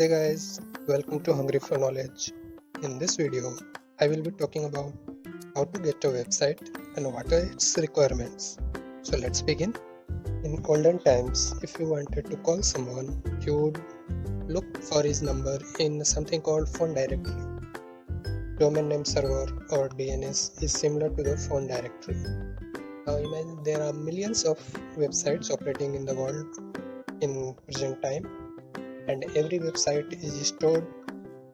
Hey guys, welcome to Hungry for Knowledge. In this video, I will be talking about how to get a website and what are its requirements. So let's begin. In olden times, if you wanted to call someone, you would look for his number in something called phone directory. Domain name server or DNS is similar to the phone directory. Now imagine there are millions of websites operating in the world in present time, and every website is stored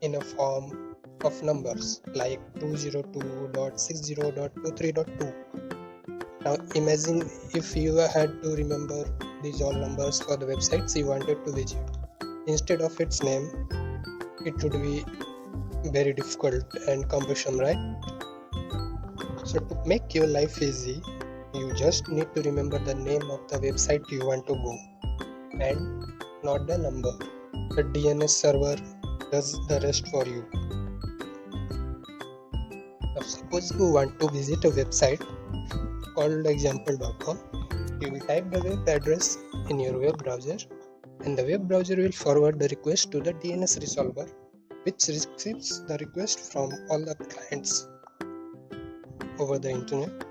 in a form of numbers like 202.60.23.2. Now imagine if you had to remember these all numbers for the websites you wanted to visit. Instead of its name, it would be very difficult and cumbersome, right? So to make your life easy, you just need to remember the name of the website you want to go and not the number. The DNS server does the rest for you. Now suppose you want to visit a website called example.com. You will type the web address in your web browser, and the web browser will forward the request to the DNS resolver, which receives the request from all the clients over the internet.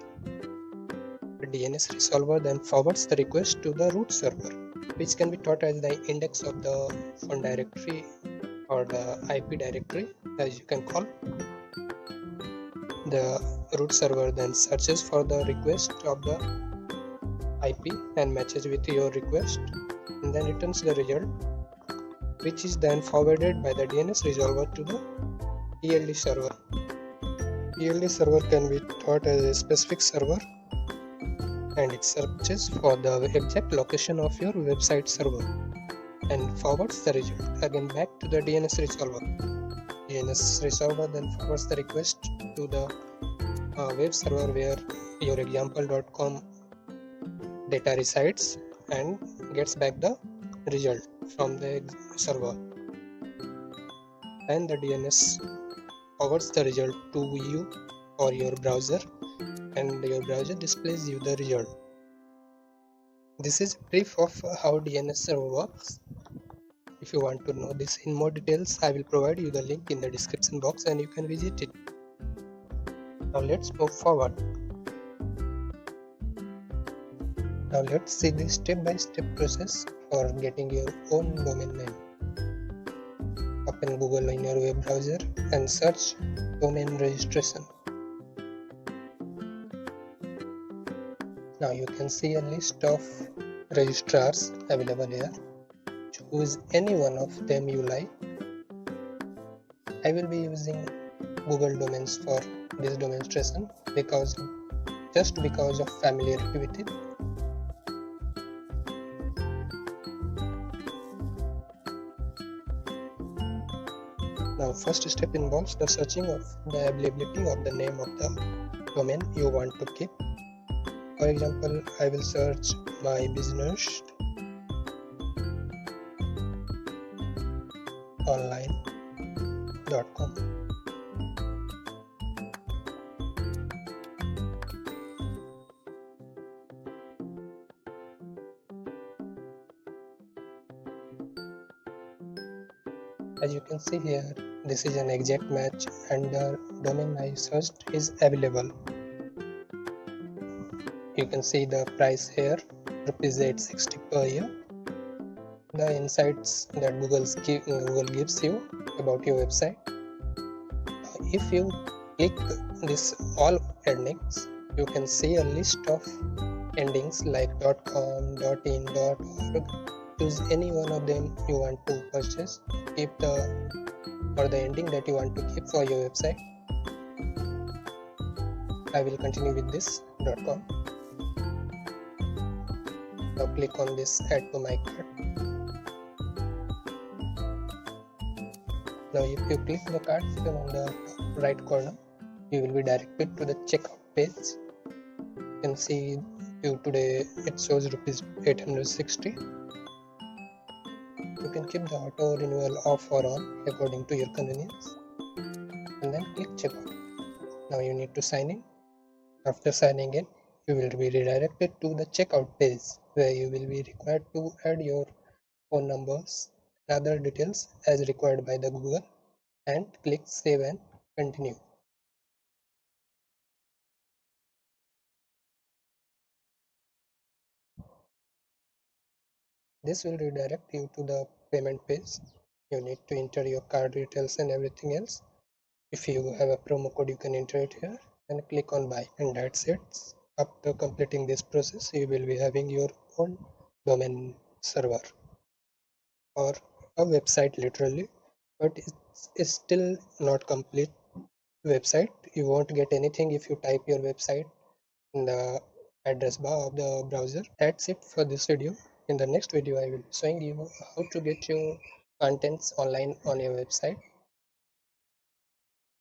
The DNS resolver then forwards the request to the root server, which can be thought as the index of the phone directory or the IP directory, as you can call. The root server then searches for the request of the IP and matches with your request, and then returns the result, which is then forwarded by the DNS resolver to the ELD server. ELD server can be thought as a specific server, and it searches for the exact location of your website server and forwards the result again back to the DNS resolver. DNS resolver then forwards the request to the web server where your example.com data resides and gets back the result from the server, and the DNS forwards the result to you or your browser, and your browser displays you the result. This is a brief of how DNS server works. If you want to know this in more details, I will provide you the link in the description box and you can visit it. Now let's move forward. Now let's see the step-by-step process for getting your own domain name. Open Google in your web browser and search domain registration. Now you can see a list of registrars available here. Choose any one of them you like. I will be using Google Domains for this demonstration because of familiarity with it. Now first step involves the searching of the availability of the name of the domain you want to keep. For example, I will search mybusinessonline.com. As you can see here, this is an exact match and the domain I searched is available. You can see the price here, ₹860 per year. The insights that Google gives you about your website. If you click this all endings, you can see a list of endings like .com, .in, .org. Choose any one of them you want to purchase. Keep the ending that you want to keep for your website. I will continue with this .com. Now click on this add to my cart. Now if you click the cart button on the right corner, you will be directed to the checkout page. You can see today it shows ₹860. You can keep the auto renewal off or on according to your convenience, and then click checkout. Now you need to sign in. After signing in, you will be redirected to the checkout page where you will be required to add your phone numbers other details as required by the Google and click save and continue. This will redirect you to the payment page. You need to enter your card details and everything else. If you have a promo code, you can enter it here and click on buy, and that's it. After completing this process, you will be having your own domain server or a website literally, but it's still not complete website. You won't get anything if you type your website in the address bar of the browser. That's it for this video. In the next video, I will be showing you how to get your contents online on your website.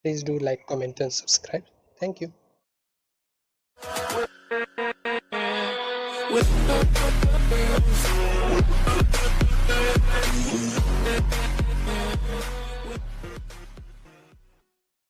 Please do like, comment, and subscribe. Thank you.